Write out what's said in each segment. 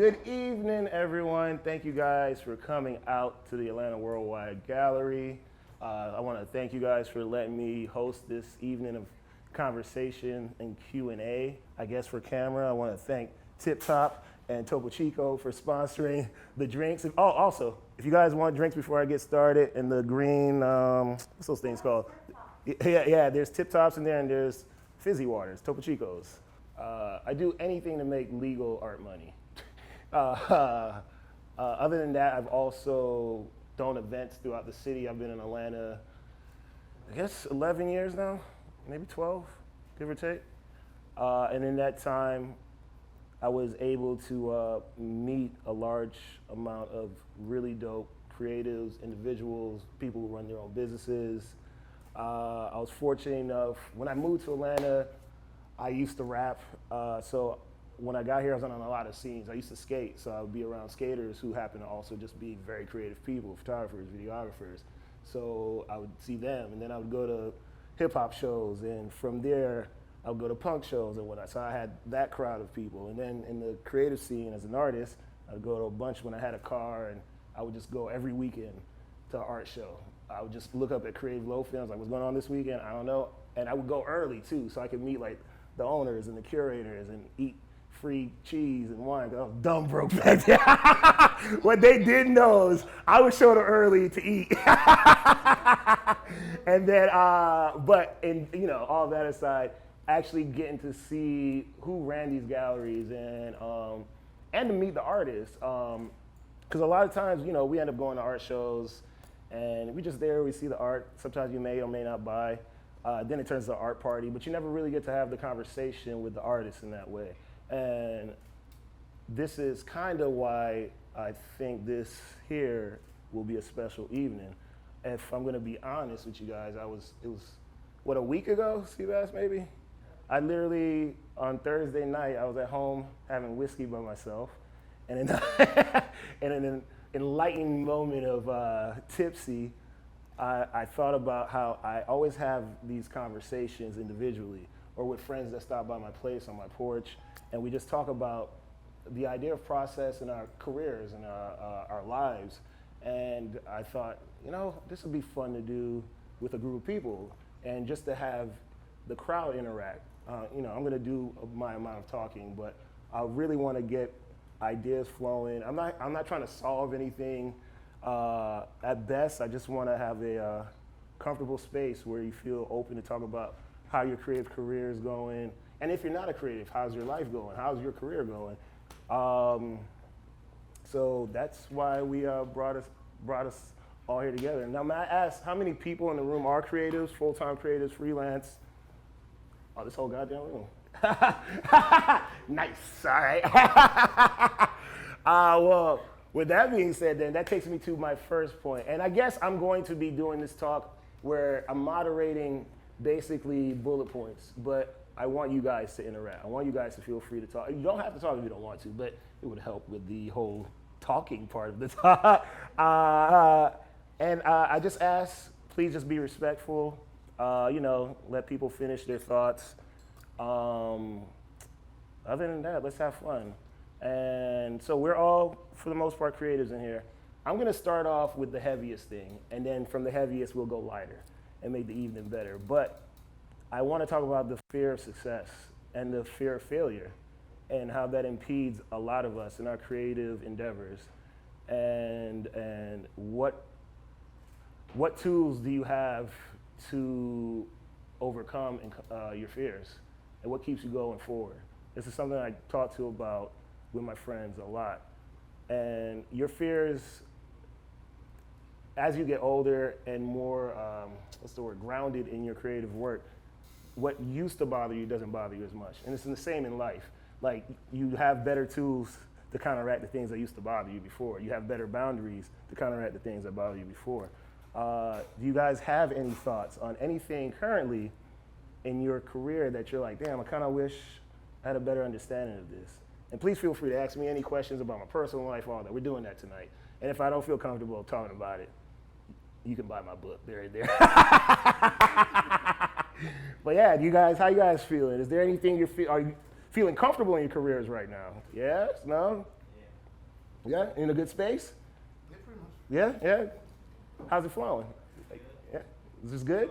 Good evening, everyone. Thank you guys for coming out to the Atlanta Worldwide Gallery. I want to thank you guys for letting me host this evening of conversation and Q&A. I guess for camera, I want to thank TipTop and TopoChico for sponsoring the drinks. Oh, also, if you guys want drinks before I get started, in the green, what's those things called? Yeah, there's TipTops in there and there's fizzy waters, TopoChicos. I do anything to make legal art money. Other than that, I've also done events throughout the city. I've been in Atlanta, I guess 11 years now, maybe 12, give or take. And in that time, I was able to meet a large amount of really dope creatives, individuals, people who run their own businesses. I was fortunate enough, when I moved to Atlanta, I used to rap, so when I got here, I was on a lot of scenes. I used to skate, so I would be around skaters who happen to also just be very creative people, photographers, videographers. So I would see them, and then I would go to hip hop shows, and from there, I would go to punk shows and whatnot. So I had that crowd of people. And then in the creative scene as an artist, I would go to a bunch when I had a car, and I would just go every weekend to an art show. I would just look up at Creative Low Films, like what's going on this weekend? I don't know. And I would go early too, so I could meet like the owners and the curators and eat free cheese and wine, because I was dumb broke back then. What they didn't know is I would show them early to eat. And then, all that aside, actually getting to see who ran these galleries and to meet the artists. Because a lot of times, we end up going to art shows and we just there, we see the art. Sometimes you may or may not buy. Then it turns to an art party, but you never really get to have the conversation with the artist in that way. And this is kind of why I think this here will be a special evening. If I'm gonna be honest with you guys, it was, a week ago, Seabass, maybe? I literally, on Thursday night, I was at home having whiskey by myself, and in, and in an enlightened moment of tipsy, I thought about how I always have these conversations individually or with friends that stop by my place on my porch, and we just talk about the idea of process in our careers and our lives. And I thought, this would be fun to do with a group of people and just to have the crowd interact. I'm gonna do my amount of talking, but I really want to get ideas flowing. I'm not trying to solve anything. At best, I just want to have a comfortable space where you feel open to talk about how your creative career is going. And if you're not a creative, how's your life going? How's your career going? So that's why we brought us all here together. Now, may I ask, how many people in the room are creatives, full-time creatives, freelance? Oh, this whole goddamn room. Nice, all right. Well, with that being said, then that takes me to my first point. And I guess I'm going to be doing this talk where I'm moderating basically bullet points, but I want you guys to interact. I want you guys to feel free to talk. You don't have to talk if you don't want to, but it would help with the whole talking part of the talk. I just ask, please just be respectful. Let people finish their thoughts. Other than that, let's have fun. And so we're all, for the most part, creatives in here. I'm gonna start off with the heaviest thing, and then from the heaviest, we'll go lighter and make the evening better. But I wanna talk about the fear of success and the fear of failure and how that impedes a lot of us in our creative endeavors. And what tools do you have to overcome your fears? And what keeps you going forward? This is something I talk to about with my friends a lot. And your fears, as you get older and more, grounded in your creative work, what used to bother you doesn't bother you as much. And it's the same in life. Like, you have better tools to counteract the things that used to bother you before. You have better boundaries to counteract the things that bother you before. Do you guys have any thoughts on anything currently in your career that you're like, damn, I kind of wish I had a better understanding of this? And please feel free to ask me any questions about my personal life, all that. We're doing that tonight. And if I don't feel comfortable talking about it, you can buy my book. There. But yeah, how you guys feeling? Is there anything are you feeling comfortable in your careers right now? Yes? No? Yeah, in a good space? Yeah, pretty much. Yeah, yeah. How's it flowing? Yeah, is this good?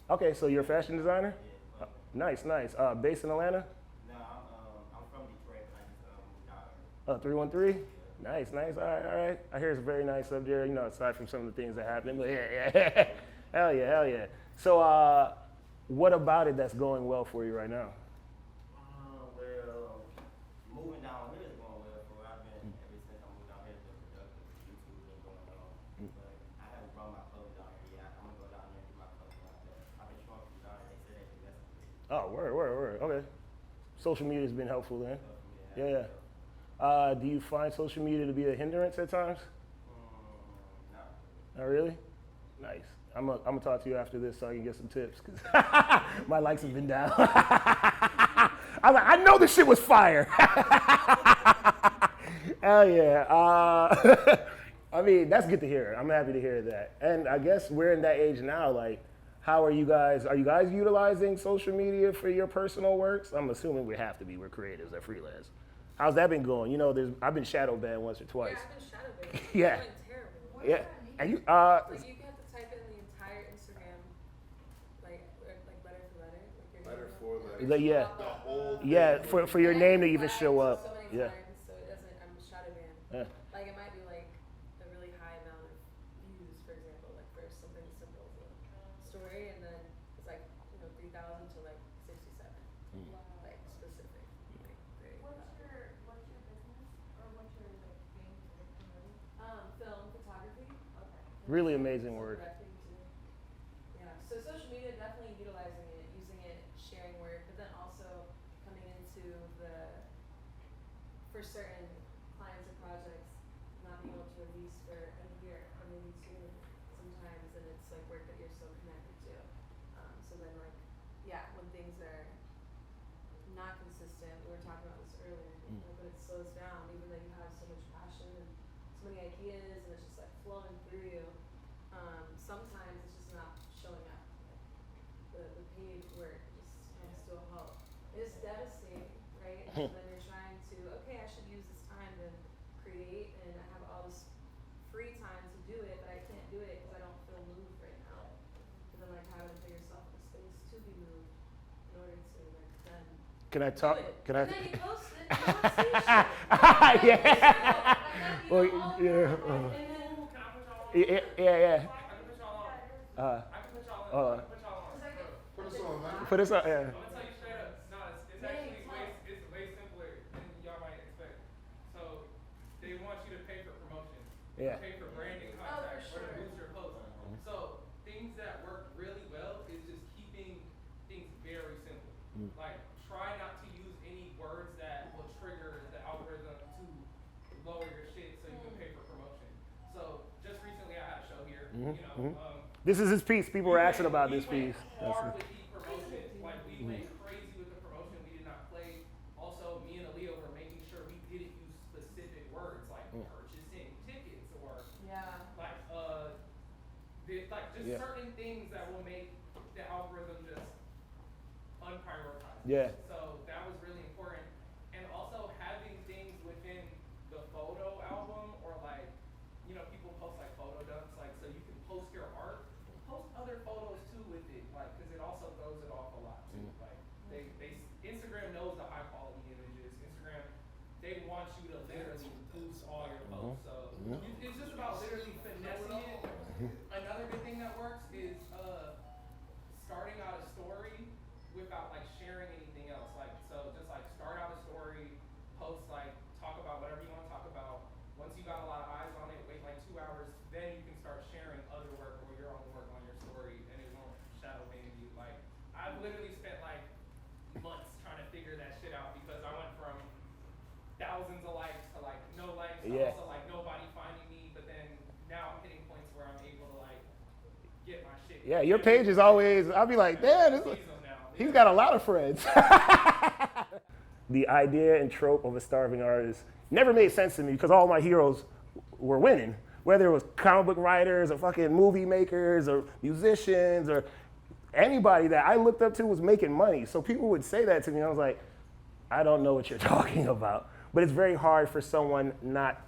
Okay, so you're a fashion designer? Nice, nice. Based in Atlanta? No, I'm from Detroit, but I just moved out here. 313? Nice, nice. All right, all right. I hear it's very nice up there, you know, aside from some of the things that happen. But yeah, yeah. Hell yeah, hell yeah. So what about it that's going well for you right now? Well, moving down here is going well for I've been ever since I moved down here. It's been productive. YouTube been going well, but I haven't brought my clothes down here yet. I'm gonna go down there and get my clothes out there. I've been showing people down there. They say they do that. Oh, word, word, word. Okay. Social media's been helpful then. Yeah, yeah. Do you find social media to be a hindrance at times? No. Not really? Nice. I'm gonna talk to you after this so I can get some tips because my likes have been down. I'm like, I know this shit was fire. Hell yeah. I mean, that's good to hear. I'm happy to hear that. And I guess we're in that age now. Like, how are you guys utilizing social media for your personal works? I'm assuming we have to be. We're creatives, they're freelance. How's that been going? You know, I've been shadow banned once or twice. Yeah, I've been shadow banned. Yeah. It's been terrible. Yeah. And you Like, you have to type in the entire Instagram, like letter for letter. Like your Letter name. for letter. yeah. The whole thing. Yeah, for your name to even Flagged show up. So many Yeah. times, so it doesn't. I'm shadow banned. Yeah. Like it might be like a really high amount of views, for example, like for something as simple as a story, and then it's like 3,000 to like 67, like specific. Like, very, What's your business or what's your like thing to promote? film photography. Okay. Really amazing work. Directing too. Yeah. So social media, definitely utilizing it, using it, sharing work, but then also coming into for certain clients or projects, not being able to release for a year or maybe two sometimes, and it's like work that you're so connected to. So then like, yeah, when things are not consistent, we were talking about this earlier, like when it slows down, even though you have so much passion and so many ideas and it's just like flowing through you, sometimes it's just not showing up. Like, the paid work just comes to a halt. It's devastating, right? And then you're trying to, okay, I should use this time to create and I have all this free time to do it, but I can't do it because I don't feel moved right now. And then like having to put yourself in a space to be moved in order to like then Can I talk? do it. Can And I? then you post it and you don't see shit. Yeah. Well, yeah. And then Yeah, yeah, I can put y'all on. Put us on, man. Put us up, yeah. I'm gonna tell you straight up. No, it's actually way simpler than y'all might expect. So they want you to pay for promotion, Yeah. pay for branding contacts, or to boost your post. So things that work really well is just keeping things very simple. Like try not to use any words that will trigger the algorithm to lower your shit so you can pay for promotion. So just recently I had a show here. This is his piece. People were asking about this piece. Hard with the promotion. Like we went crazy with the promotion. We did not play. Also, me and Aaliyah were making sure we didn't use specific words like purchasing tickets or yeah. like just Yeah. certain things that will make the algorithm just unprioritized. Yeah. So that was really important. And also having things within the photo album or like, people post like photo dumps, like so you can post your art, post other photos too with it, like because it also throws it off a lot too. Like Instagram knows the high quality images. Instagram, they want you to literally boost all your posts. So it's just about literally finessing it. Another good thing that works is starting out a story without like sharing anything else. Like so just like start out a story, post like talk about whatever you want to talk about. Once you got a lot of eyes on it, wait like 2 hours, then you can start sharing other work or your own work on your story and it won't shadow ban you. Like I've literally spent like months trying to figure that shit out because I went from thousands of likes to like no likes to Yeah. also like nobody finding me, but then now I'm hitting points where I'm able to like get my shit. Yeah, your page is always, I'll be like, damn, he's got a lot of friends. The idea and trope of a starving artist never made sense to me because all my heroes were winning. Whether it was comic book writers or fucking movie makers or musicians or anybody that I looked up to was making money. So people would say that to me and I was like, I don't know what you're talking about. But it's very hard for someone not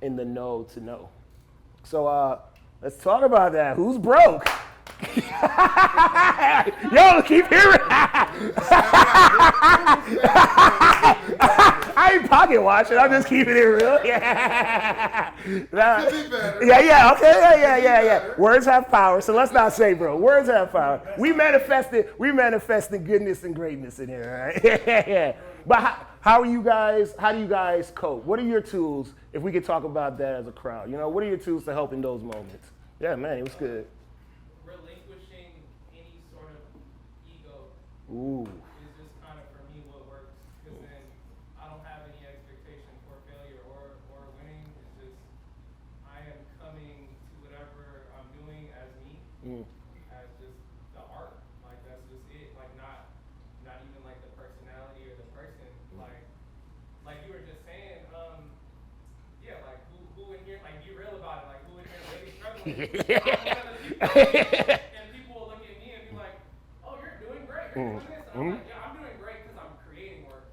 in the know to know. So let's talk about that. Who's broke? Yo, keep hearing. I ain't pocket watching. I'm just keeping it real. Yeah. Nah. Yeah. Okay. Yeah. Words have power. So let's not say, bro. Words have power. We manifested goodness and greatness in here, right? Yeah. But how do you guys cope? What are your tools? If we could talk about that as a crowd, what are your tools to help in those moments? Yeah, man, it was good. Relinquishing any sort of ego Ooh. is just kind of for me what works. Because then I don't have any expectation for failure or winning. It's just I am coming to whatever I'm doing as me, as just the art. Like that's just it. Like not even like the personality or the person. Like you were just saying, yeah, like who in here, like be real about it. Like who in here really struggling? And people will look at me and be like, oh, you're doing great. You're doing this. And I'm like, yeah, I'm doing great because I'm creating work.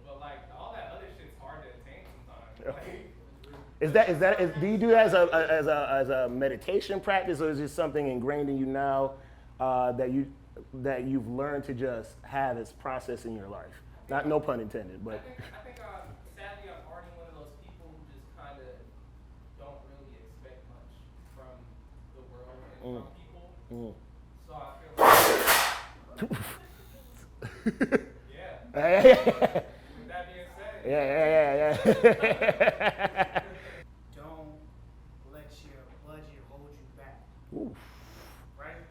But like all that other shit's hard to attain sometimes. Like, Do you do that as a meditation practice, or is it something ingrained in you now that you've learned to just have as process in your life? Not no pun intended, but. I think sadly I'm already one of those people who just kind of don't really expect much from the world and from people. So I feel like, yeah. With that being said, Yeah. Don't let your budget hold you back. Oof. Right?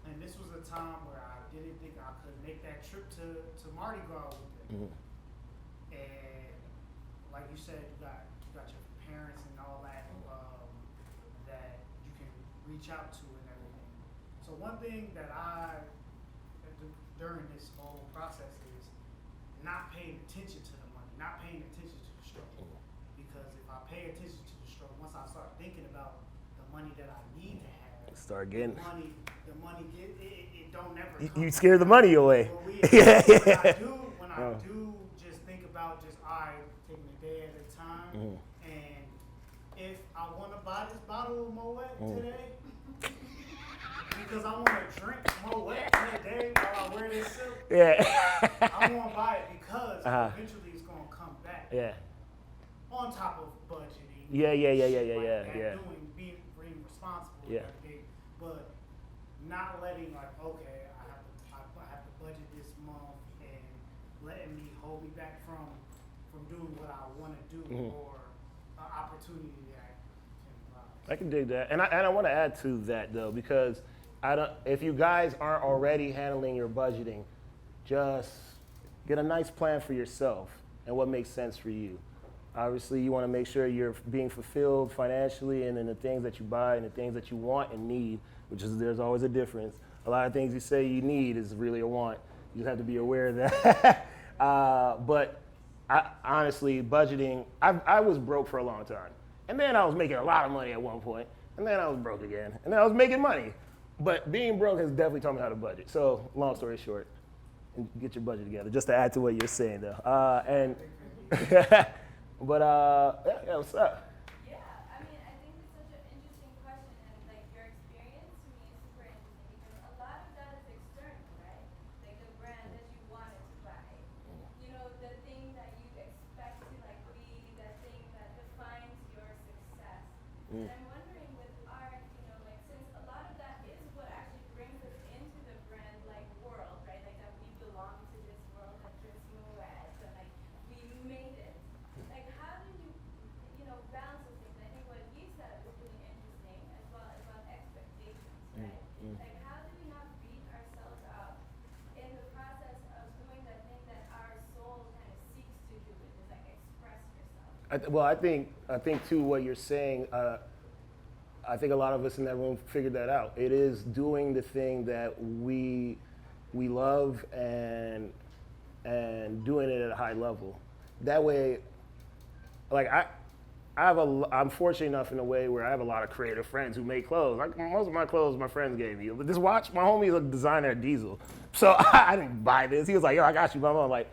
And this was a time where I didn't think I could make that trip to Mardi Gras with them. And like you said, you got your parents and all that that you can reach out to and everything. So one thing that I during this whole process is not paying attention to the money, not paying attention to the struggle. Because if I pay attention to the struggle, once I start thinking about the money that I need to have, Start getting. the money it don't never. You scare the money away. When I do just think about just taking a day at a time, and if I want to buy this bottle of Moet today, because I want to drink Moet today while I wear this silk, I want to buy it because eventually it's gonna come back. Yeah. On top of budgeting. Yeah. Being responsible. Yeah. And everything, but not letting like, okay, I have to budget this month and letting me hold me back from doing what I want to do or an opportunity that can rise. I can dig that, and I want to add to that though, because if you guys aren't already handling your budgeting, just get a nice plan for yourself and what makes sense for you. Obviously, you want to make sure you're being fulfilled financially and in the things that you buy and the things that you want and need, there's always a difference. A lot of things you say you need is really a want. You just have to be aware of that. But honestly, budgeting, I was broke for a long time. And then I was making a lot of money at one point. And then I was broke again. And then I was making money. But being broke has definitely taught me how to budget. So long story short, get your budget together, just to add to what you're saying though. But yeah, what's up? Yeah, I mean, I think it's such an interesting question, and like your experience to me is super interesting because a lot of that is external, right? Like the brand that you wanted to buy, the thing that you expect to like be, the thing that defines your success. And I'm wondering with art, like since a lot of that is what actually brings us into the brand like world, right? Like that we belong to this world that drinks Moet, and like we made it. Like, how do you, balance those things? I think what he said was really interesting as well about expectations, right? Like, how do we not beat ourselves up in the process of doing the thing that our soul kind of seeks to do, which is like express yourself? I think too what you're saying. I think a lot of us in that room figured that out. It is doing the thing that we love and doing it at a high level. That way. Like I'm fortunate enough in a way where I have a lot of creative friends who make clothes. Like, most of my clothes my friends gave me. This watch, my homie is a designer at Diesel. So I didn't buy this. He was like, yo, I got you, blah, blah. I'm like,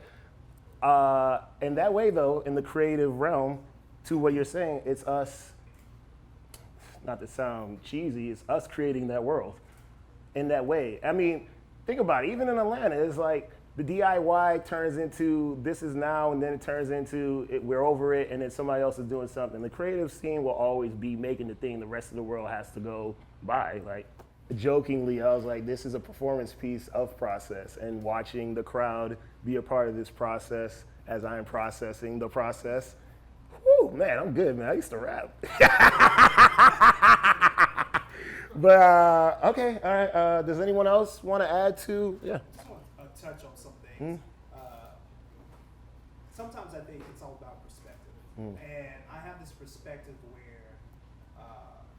in that way though, in the creative realm, to what you're saying, it's us, not to sound cheesy, it's us creating that world in that way. I mean, think about it, even in Atlanta, it's like the DIY turns into this is now, and then it turns into we're over it, and then somebody else is doing something. The creative scene will always be making the thing the rest of the world has to go by. Like, jokingly, I was like, this is a performance piece of process, and watching the crowd be a part of this process as I'm processing the process. Whew, man, I'm good, man. I used to rap. But, okay, all right. Does anyone else want to add to, yeah? I just want to touch on some things. Sometimes I think it's all about perspective. And I have this perspective where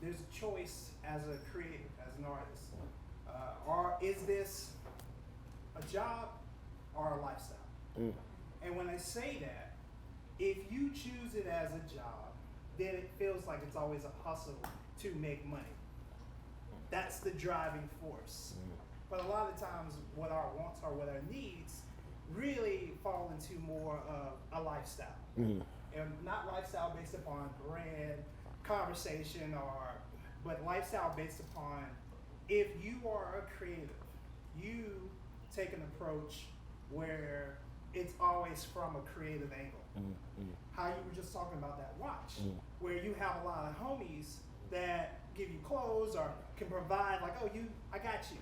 there's a choice as a creative, as an artist. Or is this a job or a lifestyle? And when I say that, if you choose it as a job, then it feels like it's always a hustle to make money. That's the driving force. But a lot of times what our wants or what our needs really fall into more of a lifestyle. And not lifestyle based upon brand, conversation, but lifestyle based upon if you are a creative, you take an approach where it's always from a creative angle. How you were just talking about that watch, where you have a lot of homies that give you clothes or can provide, like, oh, I got you.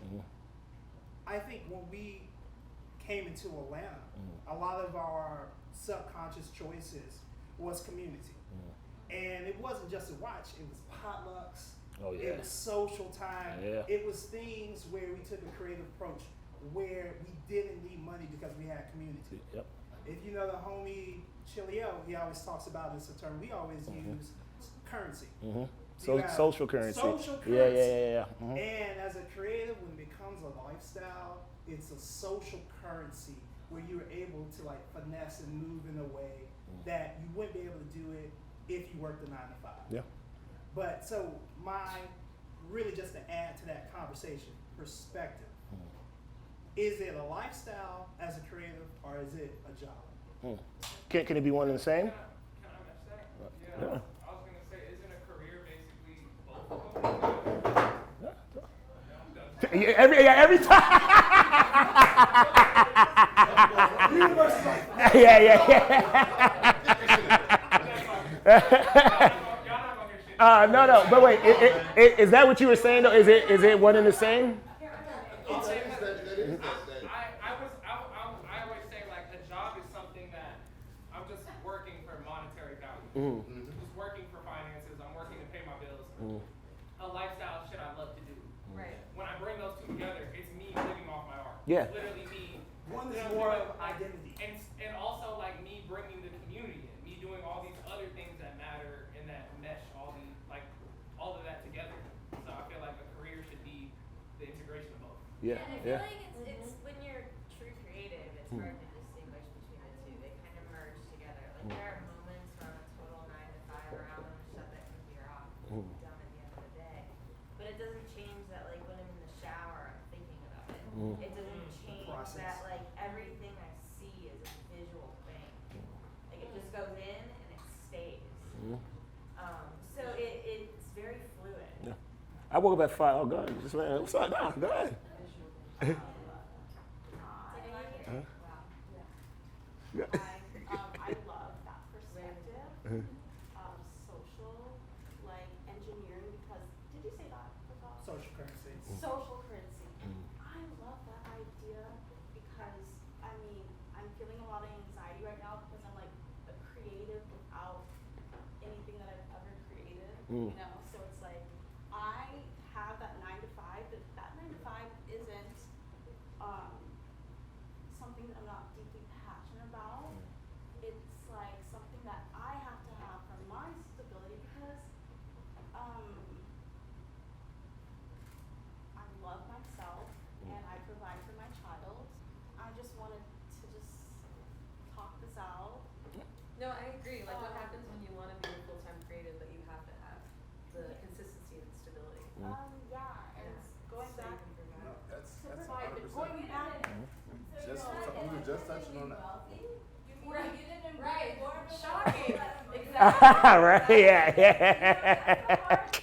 I think when we came into Atlanta, a lot of our subconscious choices was community. And it wasn't just a watch, it was potlucks, it was social time, it was things where we took a creative approach where we didn't need money because we had community. If you know the homie Chilio, he always talks about this term, we always use currency. So social currency. Social currency. Yeah. And as a creative, when it becomes a lifestyle, it's a social currency where you're able to like finesse and move in a way that you wouldn't be able to do it if you worked a 9 to 5. Yeah. But so really just to add to that conversation, perspective. Is it a lifestyle as a creative or is it a job? Can it be one and the same? Can I match that? Yeah. I was going to say, isn't a career basically both of them? Every time. No, but wait, is that what you were saying though? Is it one and the same? I always say like a job is something that I'm just working for monetary value. Just working for finances. I'm working to pay my bills. A lifestyle shit I love to do. Right. When I bring those two together, it's me living off my art. Yeah. It's literally me. One is more of identity. And also like me bringing the community in, me doing all these other things that matter and that mesh all of that together. So I feel like a career should be the integration of both. And I feel like it's when you're true creative, it's hard to distinguish between the two. They kind of merge together. Like there are moments from a total 9 to 5 around and shut that computer off and be done at the end of the day. But it doesn't change that like when I'm in the shower, I'm thinking about it. It doesn't change that like everything I see is a visual thing. Like it just goes in and it stays. So it's very fluid. Yeah. I woke up at 5. Oh, God. Just man, what's up now? Go ahead. I love that perspective of social, like engineering, because did you say that? Social currency. Social currency. I love that idea because I mean I'm feeling a lot of anxiety right now because I'm like a creative without anything that I've ever created. You know, so it's like I have that 9 to 5, but that 9 to 5 isn't something that I'm not deeply passionate about. It's like something that I have to have for my stability because I love myself and I provide for my child. I just wanted to talk this out. No, I agree. Like what happens when you want to be a full-time creative Yeah, and it's going back No, that's to 100%. provide, going back. Just, we were just touching on that. Right. You didn't right. Shocking. Exactly. Right, yeah, yeah. That's the hard thing.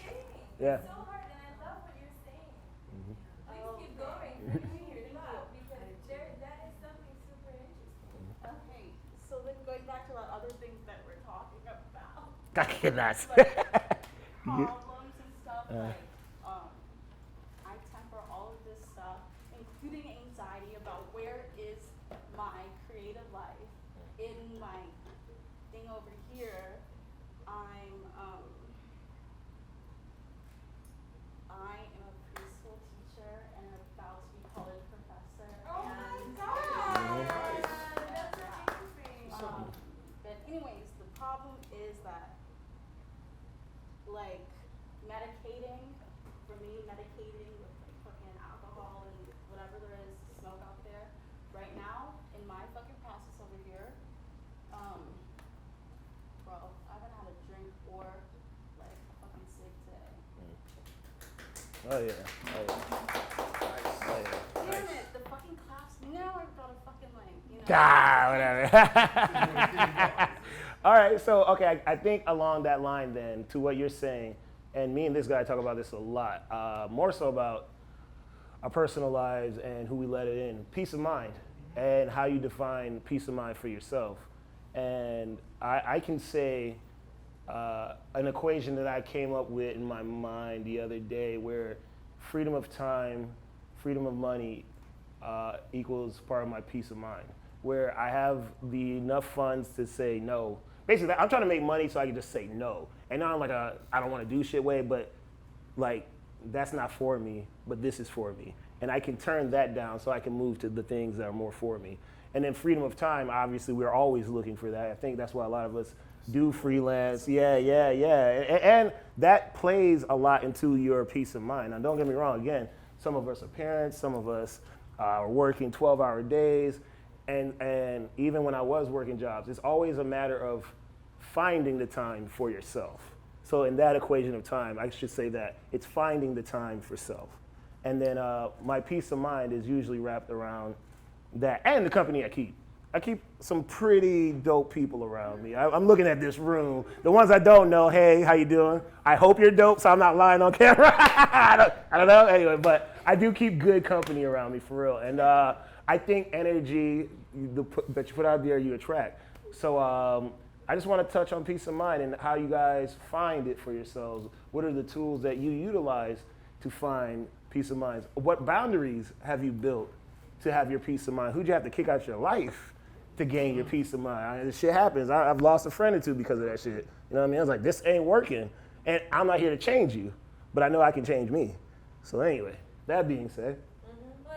Yeah. It's so hard, and I love what you're saying. Please keep Okay. going. Continue, stop, because that is something super interesting. Okay, so then going back to the other things that we're talking about, I cannot. problems and stuff, I temper all of this stuff, including anxiety about where is my creative life. In my thing over here, I am a preschool teacher and about to be college professor. Oh my and God, that's amazing. But anyways, the problem is that, like, medicating, for me, medicating with like fucking alcohol and whatever there is to smoke out there, right now, in my fucking process over here, bro, I haven't had a drink or like a fucking cig today. Oh yeah. Oh yeah. Oh yeah. Damn it, the fucking class, now I've got a fucking like, you know. Whatever. All right, so okay, I think along that line then, to what you're saying, and me and this guy talk about this a lot, more so about our personal lives and who we let it in, peace of mind, and how you define peace of mind for yourself. And I can say an equation that I came up with in my mind the other day where freedom of time, freedom of money equals part of my peace of mind, where I have enough funds to say no. Basically, I'm trying to make money so I can just say no. And not like I don't want to do shit way, but like that's not for me, but this is for me. And I can turn that down so I can move to the things that are more for me. And then freedom of time, obviously, we're always looking for that. I think that's why a lot of us do freelance. Yeah. And that plays a lot into your peace of mind. Now, don't get me wrong. Again, some of us are parents. Some of us are working 12-hour days. And even when I was working jobs, it's always a matter of finding the time for yourself. So in that equation of time, I should say that it's finding the time for self. And then my peace of mind is usually wrapped around that and the company I keep. I keep some pretty dope people around me. I'm looking at this room. The ones I don't know, hey, how you doing? I hope you're dope, so I'm not lying on camera. I don't know, anyway, but I do keep good company around me, for real. And I think energy that you put out there, you attract. So I just want to touch on peace of mind and how you guys find it for yourselves. What are the tools that you utilize to find peace of mind? What boundaries have you built to have your peace of mind? Who'd you have to kick out your life to gain your peace of mind? This shit happens. I've lost a friend or two because of that shit. You know what I mean? I was like, this ain't working. And I'm not here to change you, but I know I can change me. So anyway, that being said,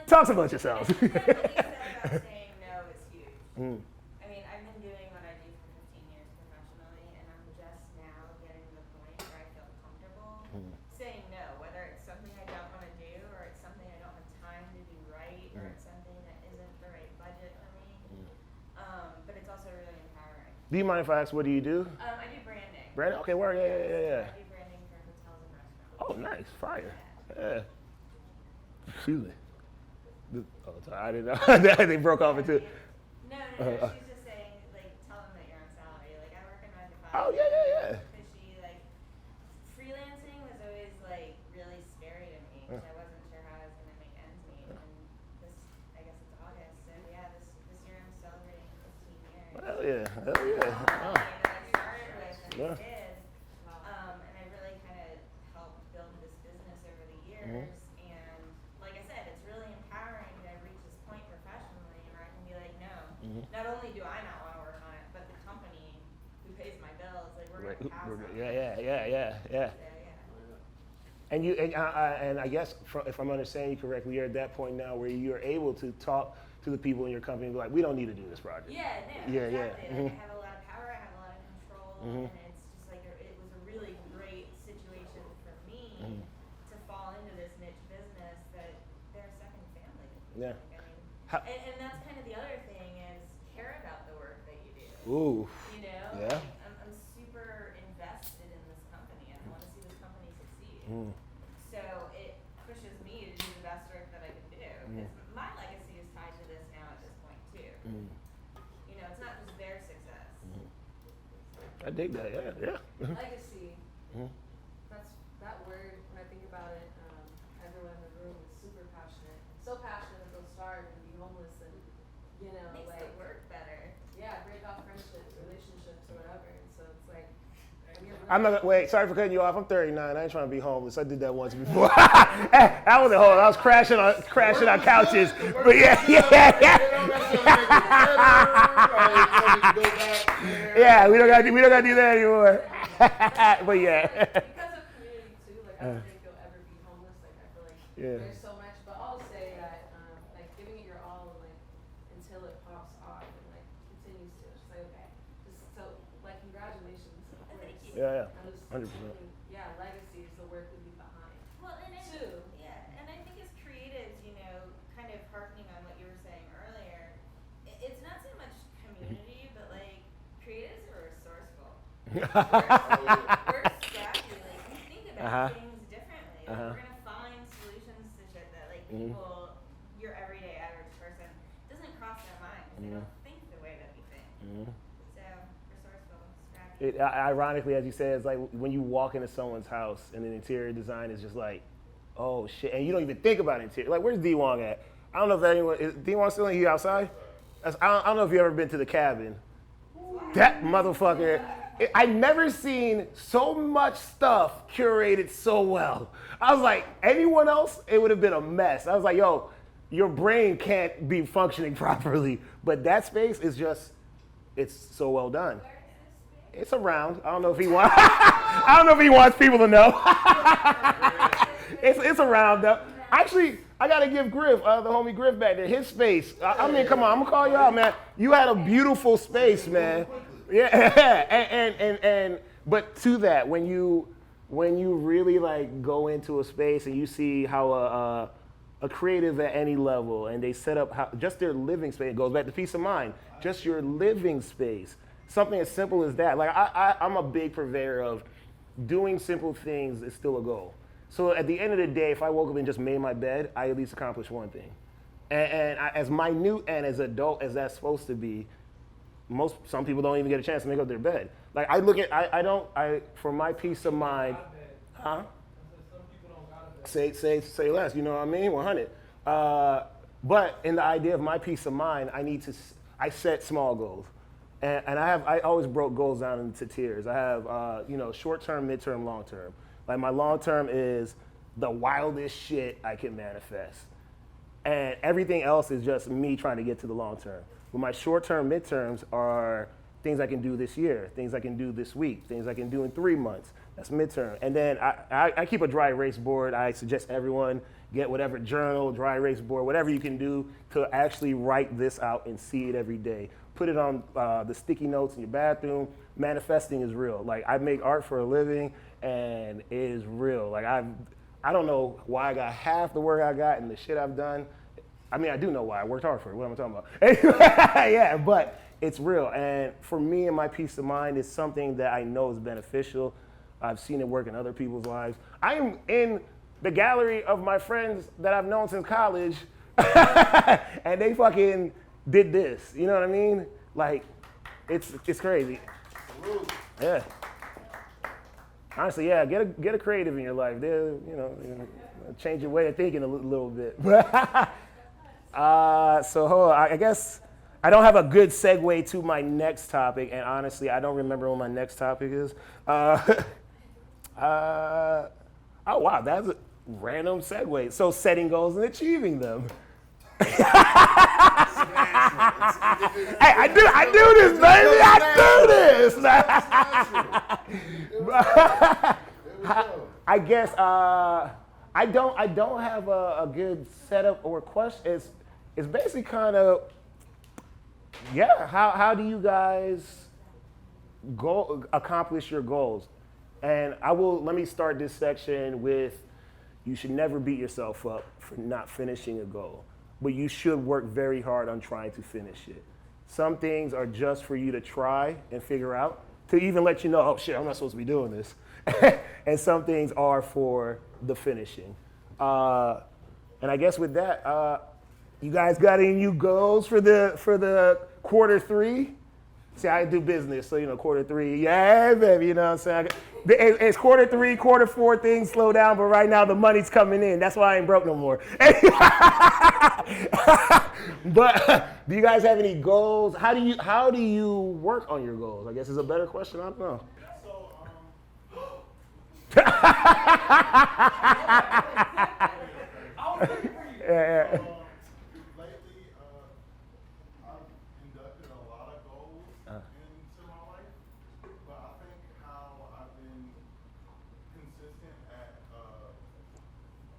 talk about yourselves. What you said about saying no is huge. I mean, I've been doing what I do for 15 years professionally, and I'm just now getting to the point where I feel comfortable saying no, whether it's something I don't want to do, or it's something I don't have time to do right, or it's something that isn't the right budget for me. But it's also really empowering. Do you mind if I ask, what do you do? I do branding. Brandon? Okay, where? Yeah. I do branding for hotels and restaurants. Oh, nice. Fire. Yeah. Excuse me. Oh, sorry, I didn't know. They broke off into. No. She's just saying, like, tell them that you're on salary. Like, I work a 9 to 5. Oh, yeah. Because she, like, freelancing was always, like, really scary to me. Because I wasn't sure how I was going to make ends meet. And this, I guess it's August. So, yeah, this year I'm celebrating 15 years. Hell yeah. That I started with and Yeah. did. And I really kind of helped build this business over the years. And like I said, it's really empowering to reach this point professionally where I can be like, no, not only do I not want to work on it, but the company who pays my bills, like we're going to pass on it. Yeah. So, yeah. And you, and I guess if I'm understanding you correctly, you're at that point now where you're able to talk to the people in your company and be like, we don't need to do this project. Yeah, no, Yeah. exactly. Like, I have a lot of power, I have a lot of control, and it's just like it was a really great situation for me to fall into this niche business that they're a second family. Yeah. Like, I mean, and that's kind of the other thing is care about the work that you do. Ooh. You know? Yeah. Like, I'm super invested in this company and I want to see this company succeed. So I dig that. Yeah. Legacy. That's that word. When I think about it, everyone in the room is super passionate. So passionate that they'll starve and be homeless and Makes like the work better. yeah, break off friendships, relationships, or whatever. And so it's like when you're I'm not. Wait. Sorry for cutting you off. I'm 39. I ain't trying to be homeless. I did that once before. That wasn't homeless. I was crashing on couches. But yeah. Yeah, we don't got to do that anymore. But yeah. because of community too, like I don't think you'll ever be homeless. Like I feel like there's so much, but I'll say that like giving it your all, like until it pops off and like continues to. It's like okay, just so like congratulations. Thank you. Yeah. I'm just 100%. thinking, yeah, legacy is the work we leave behind. Well, and Too. and I think as creatives, kind of harkening on what you were saying earlier, it's not so much community, but like creatives are resourceful. We're scrappy. Like we think about things differently. Like, we're gonna find solutions to shit that like people, your everyday average person, doesn't cross their minds. They don't think the way that we think. So resourceful, scrappy. Ironically, as you said, it's like when you walk into someone's house and the interior design is just like, oh shit, and you don't even think about interior. Like, where's D Wong at? I don't know if anyone is D Wong still in here outside. I don't know if you ever been to the cabin. That motherfucker. I never seen so much stuff curated so well. I was like, anyone else, it would have been a mess. I was like, yo, your brain can't be functioning properly, but that space is just, it's so well done. It's around. I don't know if he wants. I don't know if he wants people to know. It's around though. Actually, I gotta give Griff, the homie Griff back there, his space. I mean, come on, I'm gonna call you out, man. You had a beautiful space, man. Yeah, and but to that, when you really like go into a space and you see how a creative at any level and they set up just their living space, it goes back to peace of mind. Just your living space. Something as simple as that. Like I'm a big purveyor of doing simple things is still a goal. So at the end of the day, if I woke up and just made my bed, I at least accomplished one thing. And as minute and as adult as that's supposed to be, some people don't even get a chance to make up their bed. Like I look at, for my peace of mind, huh? Say less, you know what I mean? 100. But in the idea of my peace of mind, I set small goals. And I always broke goals down into tiers. I have, short-term, mid-term, long-term. Like my long-term is the wildest shit I can manifest. And everything else is just me trying to get to the long-term. But my short-term, midterms are things I can do this year, things I can do this week, things I can do in 3 months. That's midterm. And then I keep a dry erase board. I suggest everyone get whatever journal, dry erase board, whatever you can do to actually write this out and see it every day. Put it on the sticky notes in your bathroom. Manifesting is real. Like I make art for a living and it is real. Like I don't know why I got half the work I got and the shit I've done. I mean, I do know why. I worked hard for it. What am I talking about? Yeah, but it's real. And for me and my peace of mind, it's something that I know is beneficial. I've seen it work in other people's lives. I am in the gallery of my friends that I've known since college, and they fucking did this. You know what I mean? Like, it's crazy. Yeah. Honestly, yeah. Get a creative in your life. They'll, change your way of thinking a little bit. So hold on. I guess I don't have a good segue to my next topic, and honestly, I don't remember what my next topic is. Oh wow, that's a random segue. So setting goals and achieving them. Hey, I do this, baby. I do this. I guess I don't have a good setup or question. It's basically kind of how do you guys accomplish your goals? And let me start this section with you should never beat yourself up for not finishing a goal, but you should work very hard on trying to finish it. Some things are just for you to try and figure out, to even let you know, oh shit, I'm not supposed to be doing this. And some things are for the finishing. And I guess with that, you guys got any new goals for the quarter 3? See, I do business, so quarter three, yeah, baby, you know what I'm saying? It's quarter three, quarter four, things slow down, but right now the money's coming in. That's why I ain't broke no more. But do you guys have any goals? How do you work on your goals? I guess is a better question. I don't know. So, Yeah. lately, I've inducted a lot of goals into my life, but I think how I've been consistent at,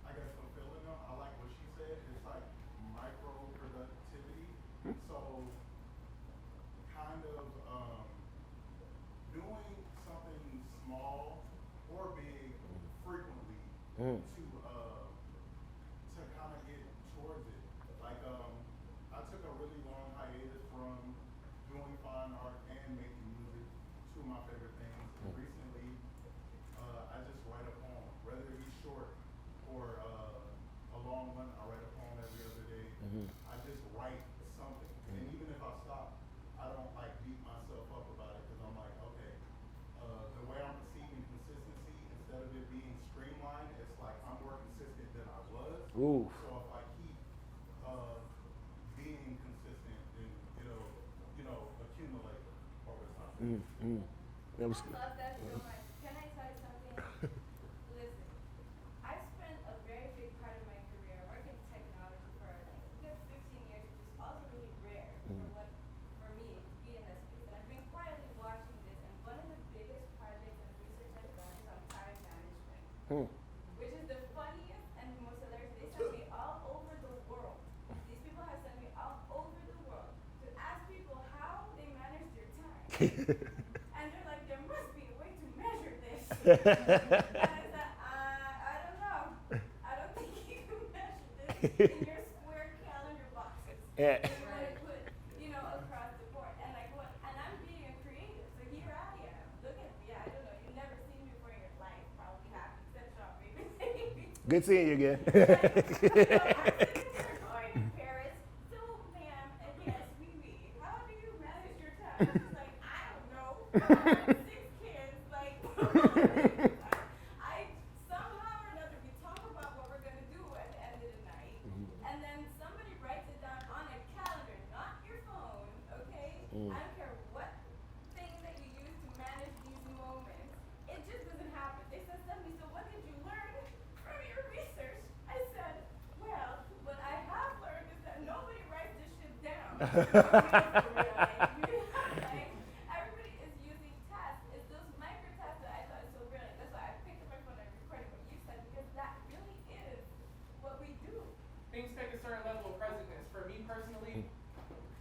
I guess, fulfilling them. I like what she said. It's like micro productivity. So, kind of doing something small or big frequently to kind of get towards it. Like, I took a really long hiatus from doing fine art and making music, two of my favorite things. And recently, I just write a poem, whether it be short or a long one. I write a poem every other day. I just write something. And even if I stop, I don't like beat myself up about it because I'm like, okay, the way I'm perceiving consistency, instead of it being streamlined, it's like I'm more consistent than I was. Ooh. So if I keep being consistent, then it'll accumulate over time. That was I love that so much. Can I tell you something? Listen, I spent a very big part of my career working in technology for like a good 15 years, which is also really rare for me to be in that space. And I've been quietly watching this, and one of the biggest projects and research I've done is on time management, which is the funniest and the most hilarious. They sent me all over the world. These people have sent me all over the world to ask people how they manage their time. And they're like, there must be a way to measure this. And I said, I don't know. I don't think you can measure this in your square calendar boxes. Yeah. You want to put, across the board. And and I'm being a creative. So here I am. Look at me. I don't know. You've never seen me before in your life. Probably have, except Sean, maybe. Good seeing you again. So I'm sitting there going to Paris. So, ma'am, and yes, how do you manage your time? I was like, I don't know. I have 6 kids. Like, I somehow or another, we talk about what we're going to do at the end of the night. And then somebody writes it down on a calendar, not your phone, okay? I don't care what thing that you use to manage these moments. It just doesn't happen. They said, Stephanie, so what did you learn from your research? I said, well, what I have learned is that nobody writes this shit down. Everybody is using tasks. It's those micro tasks that I thought is so brilliant. That's why I picked up my phone and recorded what you said, because that really is what we do. Things take a certain level of precedence. For me personally,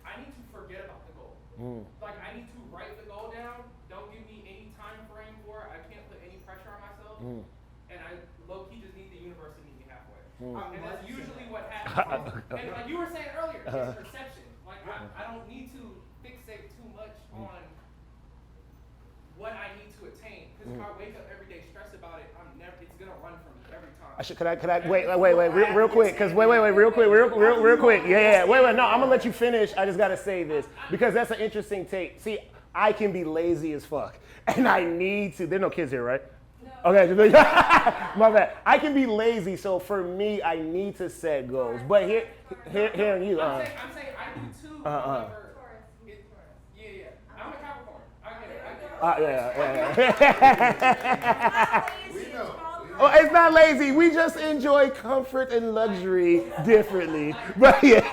I need to forget about the goal. Like, I need to write the goal down. Don't give me any time frame for it. I can't put any pressure on myself. And I low-key just need the universe to meet me halfway. And that's usually what happens. And like you were saying earlier, it's perception. Like, I don't need to fixate too much on what I need to attain. Because if I wake up every day stressed about it, it's gonna run from me every time. Could I wait, real quick, because wait, real quick. Yeah, wait, no, I'm gonna let you finish. I just gotta say this, because that's an interesting take. See, I can be lazy as fuck, and I need to, there are no kids here, right? No. Okay, my bad. I can be lazy, so for me, I need to set goals. But hearing you, I'm saying I do too. However, yeah. I'm a Capricorn. I get it. We know. Oh, it's not lazy. We just enjoy comfort and luxury differently. But yeah.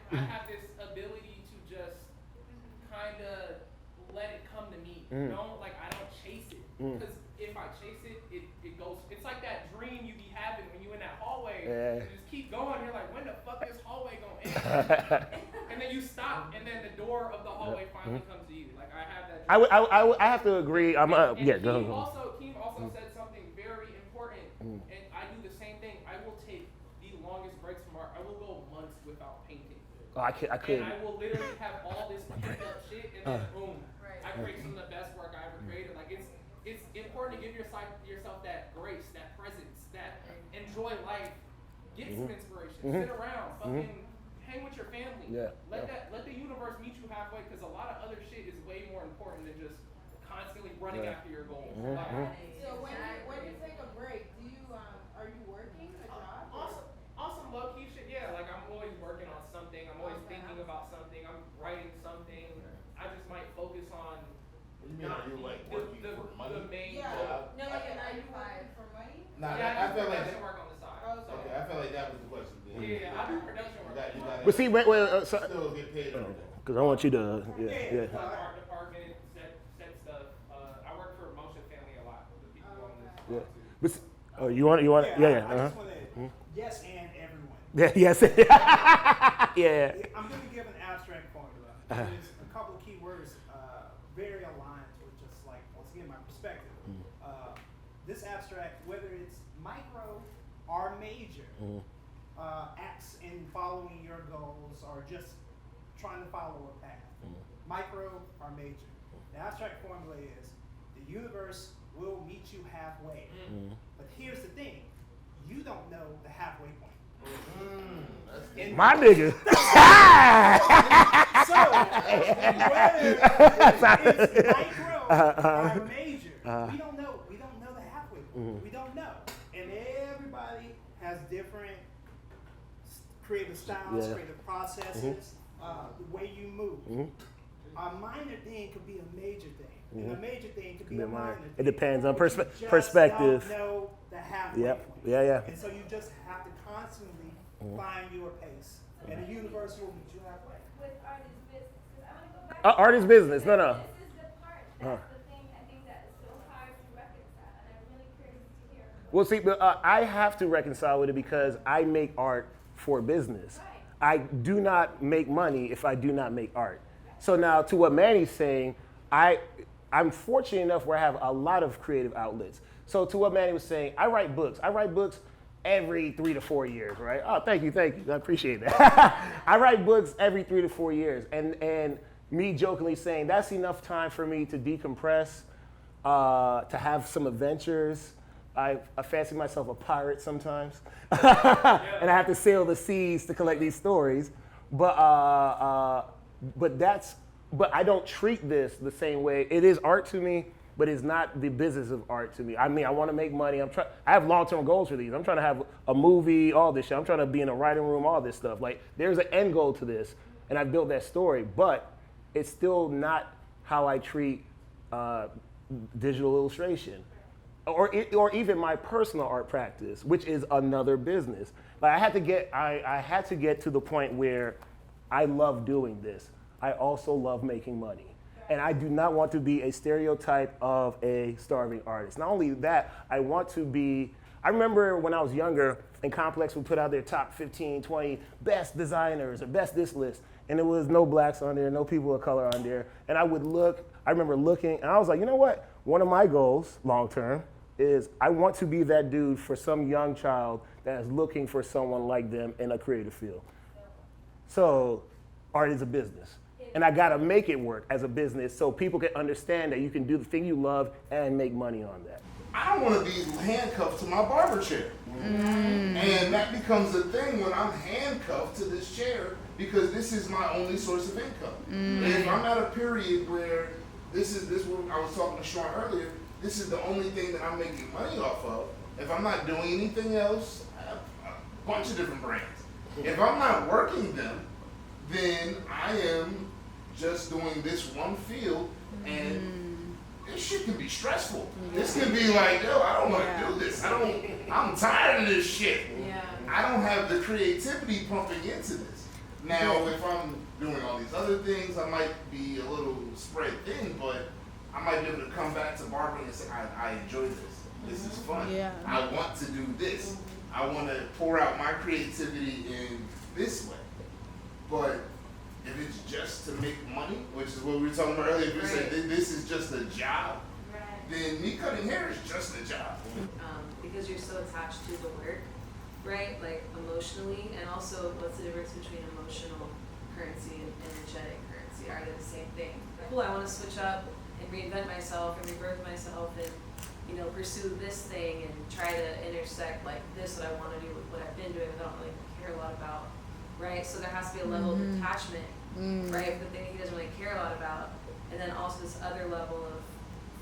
I have this ability to just kind of let it come to me. I don't chase it. Because if I chase it, it goes. It's like that dream you be having when you're in that hallway. Yeah. You just keep going. You're like, when the fuck this hallway gonna end? And then you stop, and then the door of the hallway finally comes to you. Like, I have that dream. I have to agree. And Go. Keem also said something very important, and I do the same thing. I will take the longest breaks from art. I will go months without painting. Oh, I could. And I will literally have all this pent up shit, and then boom, I create some of the best work I ever created. Like, it's important to give yourself that grace, that presence, that enjoy life, get some inspiration, sit around, fucking hang with your family. Let the universe meet you it because a lot of other shit is way more important than just constantly running Right. after your goals. Mhm. Like, So when you take a break, do you are you working a job? on some low key shit, yeah. Like I'm always working on something. I'm always thinking about something. I'm writing something. I just might focus on. You mean, are you like working for money? The main Yeah. goal. No, like are you working for money? Nah, Yeah, I feel like production that, work on the side. Okay. So, okay, I feel like that was the question. yeah, I do production work. You gotta But see, wait, still get paid every day. because I want you to, Like yeah. art department, set stuff. I work for Motion Family a lot. The people on this. Yeah. But see, oh, you want, yeah, yeah. I just Uh-huh. want to, yes, and everyone. Yeah, yes. Yeah. I'm going to give an abstract formula. There's a couple of key words very aligned with just like, once again, my perspective. This abstract, whether it's micro or major, acts in following your goals or just trying to follow a path. Micro or major. The abstract formula is the universe will meet you halfway. But here's the thing, you don't know the halfway point. And My nigga. so, whether it's micro or major, we don't know. We don't know the halfway point. We don't know. And everybody has different creative styles, Yeah. creative processes, the way you move. A minor thing could be a major thing, and a major thing could be a minor thing. It depends on You just perspective. don't know the halfway Yep. point. Yeah, yeah. And so you just have to constantly find your pace, and the universe will meet you halfway. With artist business, because I want to go back. Artist business, no. This is the part. That's the thing. I think that is so hard to reconcile, and I'm really curious to hear. Well, see, but I have to reconcile with it because I make art for business. Right. I do not make money if I do not make art. So now, to what Manny's saying, I'm fortunate enough where I have a lot of creative outlets. So to what Manny was saying, I write books. I write books every 3 to 4 years, right? Oh, thank you. I appreciate that. I write books every 3 to 4 years, and me jokingly saying that's enough time for me to decompress, to have some adventures. I fancy myself a pirate sometimes, and I have to sail the seas to collect these stories. But I don't treat this the same way. It is art to me, but it's not the business of art to me. I mean, I want to make money. I have long-term goals for these. I'm trying to have a movie, all this shit. I'm trying to be in a writing room, all this stuff. Like, there's an end goal to this, and I built that story. But it's still not how I treat digital illustration, or even my personal art practice, which is another business. Like, I had to get to the point where I love doing this. I also love making money. And I do not want to be a stereotype of a starving artist. Not only that, I remember when I was younger, and Complex would put out their top 15, 20 best designers or best this list, and there was no blacks on there, no people of color on there. And I remember looking, and I was like, you know what? One of my goals, long term, is I want to be that dude for some young child that is looking for someone like them in a creative field. So art is a business. And I gotta make it work as a business so people can understand that you can do the thing you love and make money on that. I don't want to be handcuffed to my barber chair. And that becomes a thing when I'm handcuffed to this chair because this is my only source of income. If I'm at a period where this what I was talking to Sean earlier, this is the only thing that I'm making money off of. If I'm not doing anything else, I have a bunch of different brands. If I'm not working them, then I am just doing this one field, and this shit can be stressful. This can be like, yo, I don't want to do this. I'm tired of this shit. I don't have the creativity pumping into this. Now, if I'm doing all these other things, I might be a little spread thin, but I might be able to come back to barbering and say, I enjoy this. This is fun. I want to do this. I want to pour out my creativity in this way. But if it's just to make money, which is what we were talking about earlier, if we say this is just a job, then me cutting hair is just a job. Because you're so attached to the work, right? Like emotionally, and also what's the difference between emotional currency and energetic currency? Are they the same thing? Cool, I want to switch up and reinvent myself and rebirth myself and, you know, pursue this thing and try to intersect like this what I want to do with what I've been doing that I don't really care a lot about, right? So there has to be a level of attachment right? The thing that he doesn't really care a lot about, and then also this other level of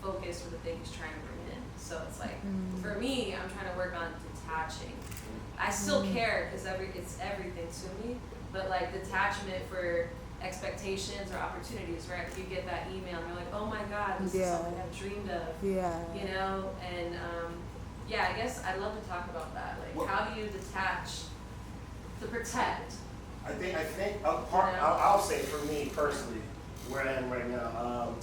focus for the thing he's trying to bring in. So it's like, for me, I'm trying to work on detaching. I still care because it's everything to me, but like detachment for expectations or opportunities, right? If you get that email and you're like, oh my God, this is something I've dreamed of, you know? And yeah, I guess I'd love to talk about that. Like, how do you detach to protect? I think a part, I'll say for me personally, where I am right now,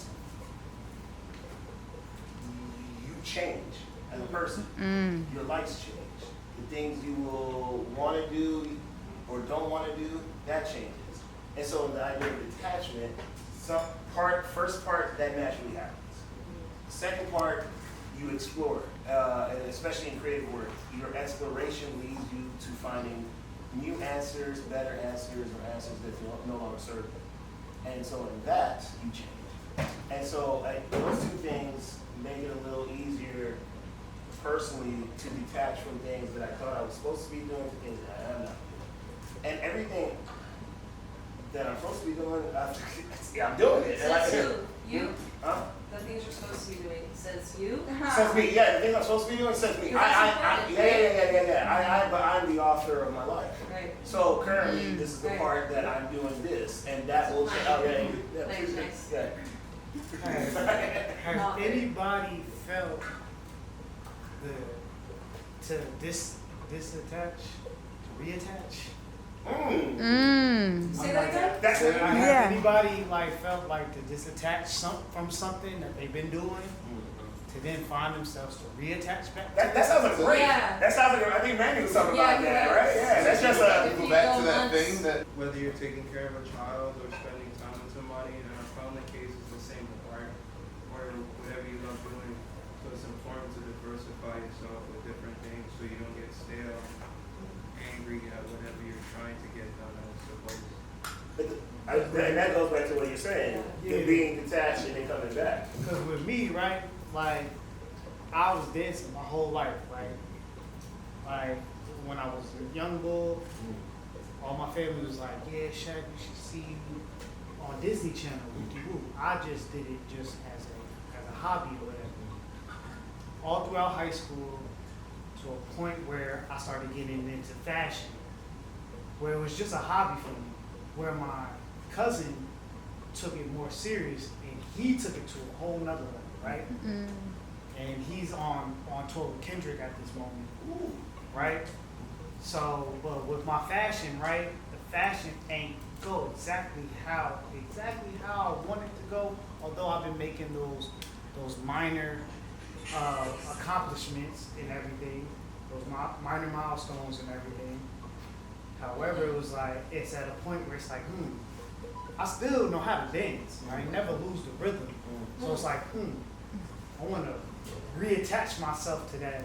you change as a person. Your likes change. The things you will want to do or don't want to do, that changes. And so the idea of detachment, first part, that naturally happens. Second part, you explore, and especially in creative work. Your exploration leads you to finding new answers, better answers, or answers that no longer serve you. And so in that, you change. And so those two things make it a little easier personally to detach from things that I thought I was supposed to be doing to things that I am not doing. And everything that I'm supposed to be doing, I'm doing it. Says you? Huh? The things you're supposed to be doing says you? Says me, yeah, the things I'm supposed to be doing says me. But I'm the author of my life. Right. So currently, this is the part that I'm doing this, and that will change. Nice. Has anybody felt to disattach, to reattach? Say that again? Has anybody like felt like to disattach from something that they've been doing to then find themselves to reattach back? That sounds like great. Yeah. That sounds like I think Manny was talking about that, right? Yeah, that's just go back to that thing that whether you're taking care of a child or spending time with somebody, and I found the case is the same with art or whatever you love doing. So it's important to diversify yourself with different things so you don't get stale, angry at whatever you're trying to get done, I suppose. And that goes back to what you're saying, the being detached and then coming back. Because with me, right, like I was dancing my whole life, right? Like when I was a young bull, all my family was like, yeah, Shaq, we should see you on Disney Channel. Woo-de-woo. I just did it just as a hobby or whatever. All throughout high school, to a point where I started getting into fashion, where it was just a hobby for me, where my cousin took it more serious and he took it to a whole nother level, right? And he's on tour with Kendrick at this moment, right? So, but with my fashion, right, the fashion ain't go exactly how I want it to go, although I've been making those minor accomplishments and everything, those minor milestones and everything. However, it was like, it's at a point where it's like, I still know how to dance. I never lose the rhythm. So it's like, I want to reattach myself to that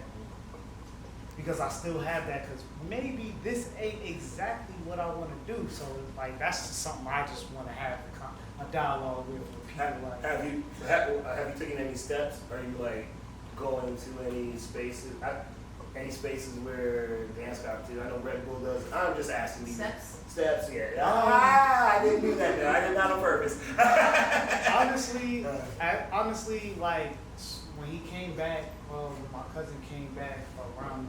because I still have that, because maybe this ain't exactly what I want to do. So it's like, that's just something I just want to have a dialogue with people. Have you taken any steps? Are you like going to any spaces? Where dance competition? I know Red Bull does. I'm just asking these steps. Yeah. I didn't do that. No, I did not on purpose. honestly, like when he came back, when my cousin came back around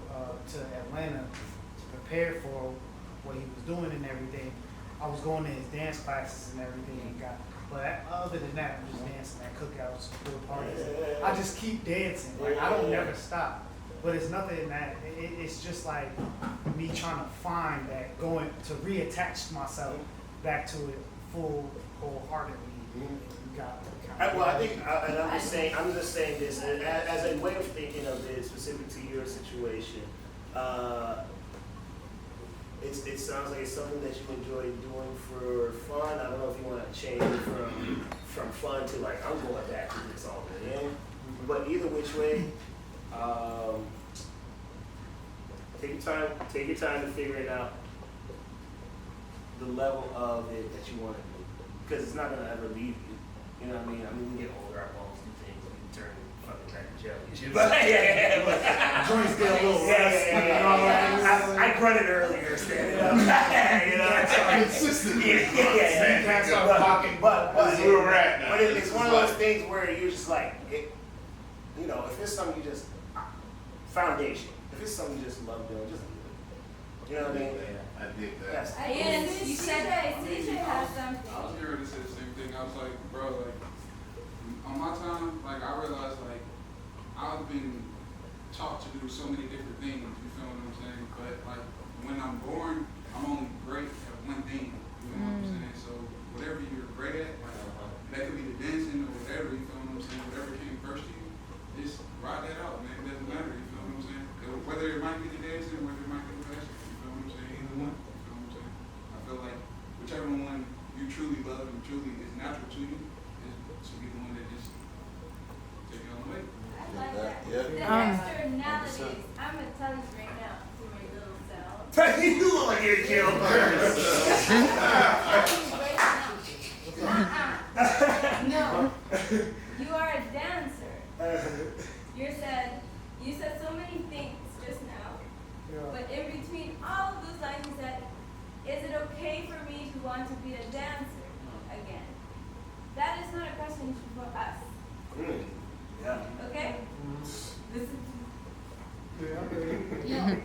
to Atlanta to prepare for what he was doing and everything, I was going to his dance classes and everything. But other than that, I'm just dancing at cookouts, pool parties. I just keep dancing. Like I don't never stop. But it's nothing that, it's just like me trying to find that, going to reattach myself back to it wholeheartedly. I think, and I'm just saying this, and as a way of thinking of it specific to your situation, it sounds like it's something that you enjoy doing for fun. I don't know if you want to change it from fun to like, I'm going back to this all the way in. But either which way, take your time to figuring out the level of it that you want to do, because it's not going to ever leave you. You know what I mean? We get older, our bones do things, we turn fucking crack and jelly and shit. But yeah. Joints get a little I grunted earlier standing up. You know, That's how consistent. yeah. Can't stop talking. But This little rat now. But it's one of those things where you're just like, you know, if it's something you just foundation. If it's something you just love doing, just do it. You know what I mean? I dig that. Yes. And you said that CJ has something. I was getting ready to say the same thing. I was like, bro, like, on my time, like, I realized, like, I've been taught to do so many different things, you feel what I'm saying? But, like, when I'm born, I'm only great at one thing, you know what I'm saying? So, whatever you're great at, like, that could be the dancing or whatever, you feel what I'm saying? Whatever came first to you, just ride that out, man. It doesn't matter, you feel what I'm saying? Whether it might be the dancing or whether it might be the fashion, you feel what I'm saying? Either one, you feel what I'm saying? I feel like whichever one you truly love and truly is natural to you, should be the one that just take you on the way. I like that. Yeah. The externalities. I'm gonna tell you right now to my little self. You look like you're killed first. No, you are a dancer. You said so many things just now, but in between all of those lines you said, is it okay for me to want to be a dancer again? That is not a question for us. Yeah. Okay? Listen to Yeah. No,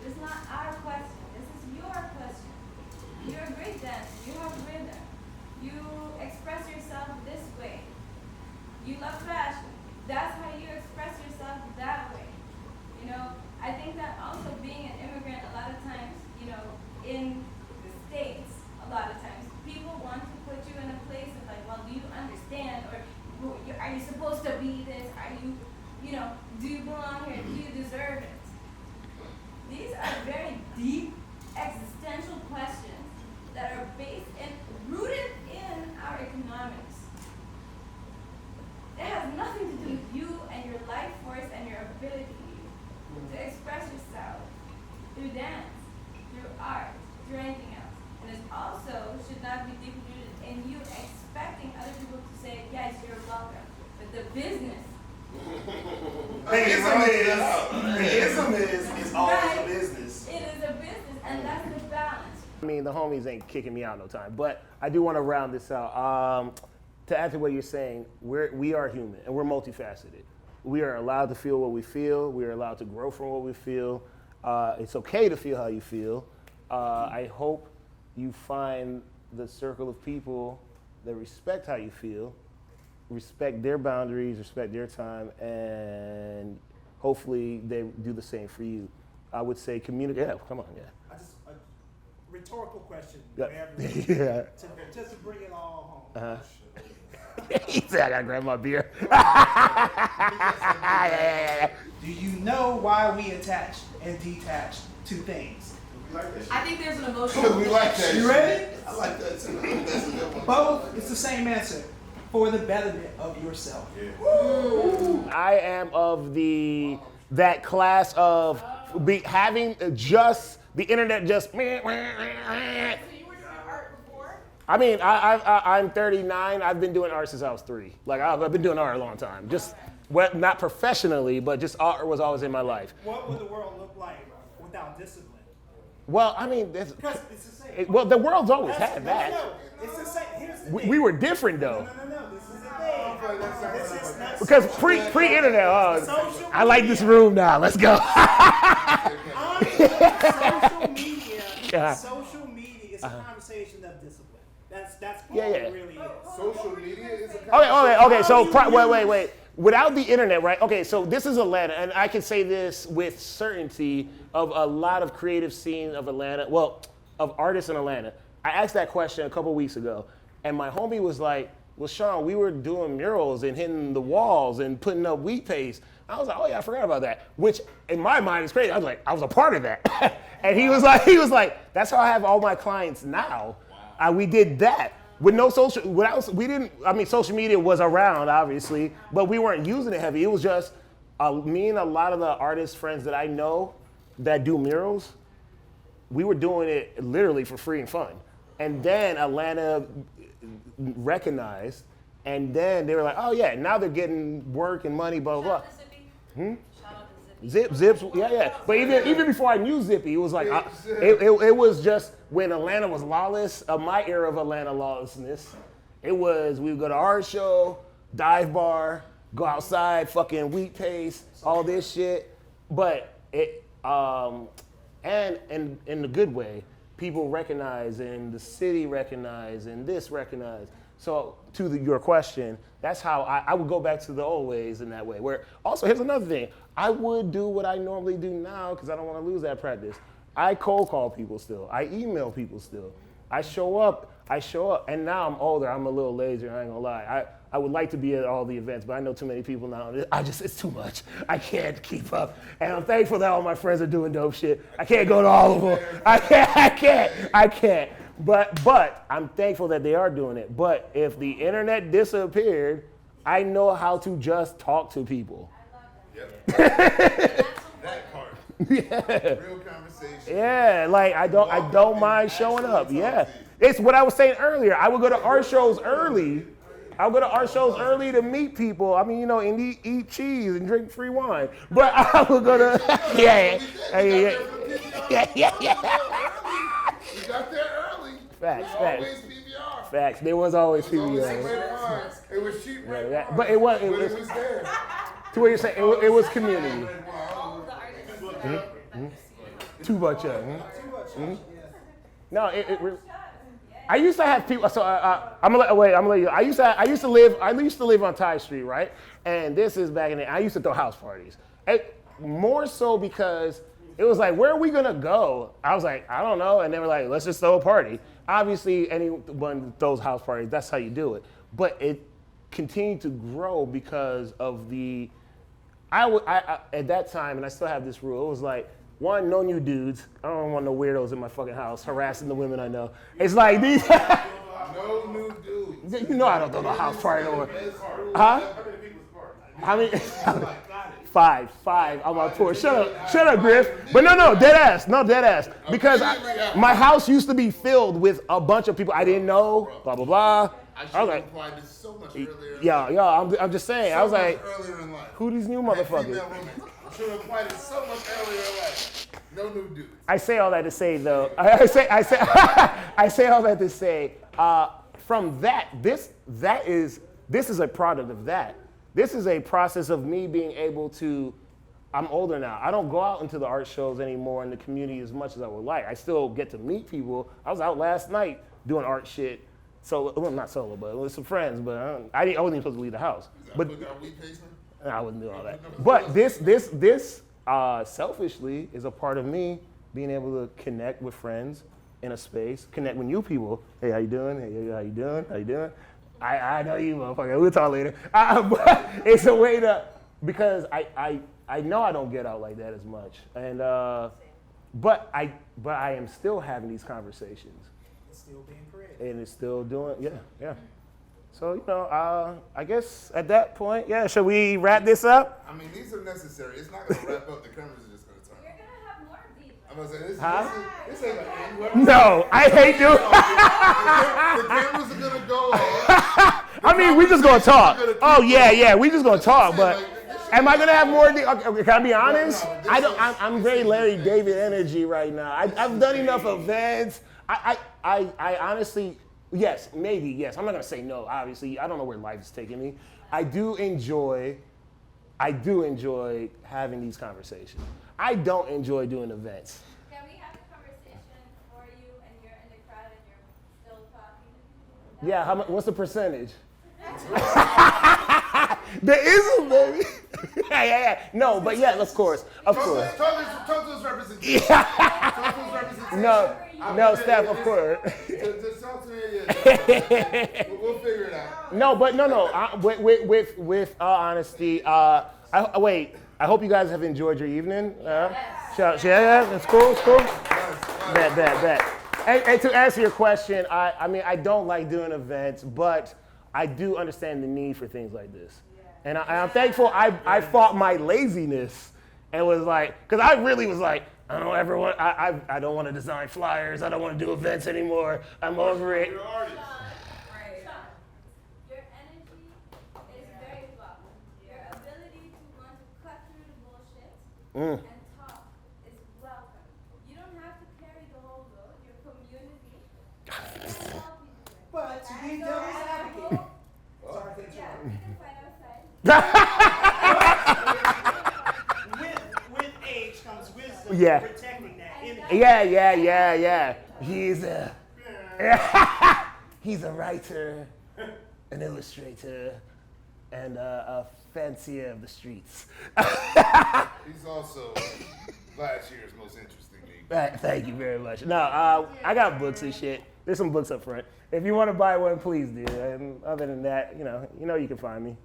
it's not our question. This is your question. You're a great dancer. You have rhythm. You express yourself this way. You love fashion. That's how you express yourself that way. You know, I think that also being an immigrant, a lot of times, you know, in the States, a lot of times, people want to put you in a place of like, well, do you understand? Or are you supposed to be this? Are you, you know, do you belong here? Do you deserve it? These are very deep existential questions that are based and rooted in our economics. It has nothing to do with you and your life force and your ability to express yourself through dance, through art, through anything else. And it also should not be deeply rooted in you expecting other people to say, yes, you're welcome. But the business. Ism is always Right. a business. It is a business, and that's the balance. I mean, the homies ain't kicking me out no time, but I do want to round this out. To add to what you're saying, we are human and we're multifaceted. We are allowed to feel what we feel. We are allowed to grow from what we feel. It's okay to feel how you feel. I hope you find the circle of people that respect how you feel, respect their boundaries, respect their time, and hopefully they do the same for you. I would say communicate. Yeah, come on, yeah. I just a rhetorical question. Yeah. for everyone, Yeah. just to bring it all home. Uh-huh. He said, I gotta grab my beer. Do you know why we attach and detach to things? I think there's an emotional. Because we like that. You ready? I like that too. That's a good one. Both, it's the same answer. For the betterment of yourself. I am of that class of having just the internet just. So you were doing art before? I mean, I'm 39. I've been doing art since I was 3. Like I've been doing art a long time. Just not professionally, but just art was always in my life. What would the world look like without discipline? Well, I mean, Because it's the same. well, the world's always had that. No, it's the same. Here's the thing. We were different though. No. This is the thing. This is not Because social pre-internet, Social I like this media. room now. Let's go. Honestly, social media is a conversation of discipline. That's all Yeah, yeah. it really is. Social media is a Okay. So wait. Without the internet, right? Okay, so this is Atlanta, and I can say this with certainty of a lot of creative scene of Atlanta. Well, of artists in Atlanta. I asked that question a couple weeks ago, and my homie was like, "Well, Sean, we were doing murals and hitting the walls and putting up wheat paste." I was like, "Oh yeah, I forgot about that." Which in my mind is crazy. I was like, I was a part of that. And he was like, "That's how I have all my clients now." We did that. With no social, social media was around, obviously, but we weren't using it heavy. It was just me and a lot of the artist friends that I know that do murals, we were doing it literally for free and fun. And then Atlanta recognized And then they were like, oh yeah, now they're getting work and money, blah, blah, blah. Zips, yeah. But even before I knew Zippy, it was like, it was just when Atlanta was lawless, my era of Atlanta lawlessness, it was, we would go to our show, dive bar, go outside, fucking wheat paste, all this shit. But it, and in the good way, people recognize and the city recognize and this recognize. So to your question, that's how I would go back to the old ways in that way. Where also, here's another thing. I would do what I normally do now because I don't want to lose that practice. I cold call people still. I email people still. I show up. And now I'm older. I'm a little lazier, I ain't gonna lie. I would like to be at all the events, but I know too many people now. It's too much. I can't keep up. And I'm thankful that all my friends are doing dope shit. I can't go to all of them. I can't. But I'm thankful that they are doing it. But if the internet disappeared, I know how to just talk to people. That part. Yeah. Real conversation. Yeah, like I don't mind showing up. Yeah. It's what I was saying earlier. I would go to art shows early. I would go to art shows early to meet people. I mean, you know, and eat cheese and drink free wine. But I would go to yeah. We got there early. Facts. Always PBR. Facts. There was always PBR. It was cheap red wine. But it was there. To what you're saying, it was community. Too much, No, I used to have people. So I'm gonna let you. I used to live on Ty Street, right? And this is back in the. I used to throw house parties, more so because it was like, where are we gonna go? I was like, I don't know, and they were like, let's just throw a party. Obviously, anyone throws house parties, that's how you do it. But it continued to grow because of the. I at that time, and I still have this rule. It was like, one, no new dudes. I don't want no weirdos in my fucking house harassing the women I know. It's like these. No new dudes. You know I don't throw no house party over. Huh? How many? Five. I'm on tour. Shut up, Griff. But no, dead ass. Because my house used to be filled with a bunch of people I didn't know. Blah blah blah. I should have applied this so much earlier. Yeah. I'm just saying. I was like, earlier in life. who these new motherfuckers? I should have applied it so much earlier in life. No new dudes. I say all that to say though. I say all that to say. From that, this is a product of that. This is a process of me being able to. I'm older now. I don't go out into the art shows anymore in the community as much as I would like. I still get to meet people. I was out last night doing art shit. Well, not solo, but with some friends. But I wasn't even supposed to leave the house. But I wouldn't do all that. But this selfishly is a part of me being able to connect with friends in a space, connect with new people. Hey, how you doing? Hey, how you doing? How you doing? I know you, motherfucker. We'll talk later. But it's a way to, because I know I don't get out like that as much, and but I am still having these conversations. It's still being creative. And it's still doing, yeah. So, I guess at that point, should we wrap this up? I mean, these are necessary. It's not going to wrap up. The cameras are just going to turn. You're going to have more of these. I'm going to say, Huh? this ain't an end. No, I hate doing The cameras are going to go off. I mean, we just going to talk. Oh, yeah, we just going to talk, but am I going to have more of the, okay, can I be honest? I'm very Larry David energy right now. I've done enough events. I honestly, yes, maybe, yes. I'm not gonna say no, obviously. I don't know where life is taking me. I do enjoy having these conversations. I don't enjoy doing events. Can we have a conversation for you and you're in the crowd and you're still talking? Yeah, what's the percentage? There isn't, baby. Yeah. No, but yeah, of course. Toto's representation. No, Steph, of course. Just talk to me, we'll figure it out. No, but no. With honesty, I hope you guys have enjoyed your evening. Yeah, it's cool. Bet. And to answer your question, I mean, I don't like doing events, but I do understand the need for things like this. And I'm thankful I fought my laziness and was like, because I really was like, I don't want to design flyers. I don't want to do events anymore. I'm over it. Your energy and talk is welcome. You don't have to carry the whole load. Your community can help you do it. But to be And so devil's as a advocate, whole, sorry to yeah, interrupt. we can fight outside. With age comes wisdom. Yeah. Protecting that image. Yeah. He's a writer, an illustrator, and a fancier of the streets. He's also last year's most interesting me. Thank you very much. No, I got books and shit. There's some books up front. If you want to buy one, please do. And other than that, you know you can find me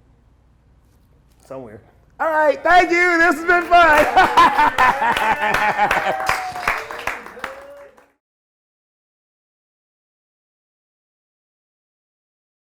somewhere. All right, thank you. This has been fun.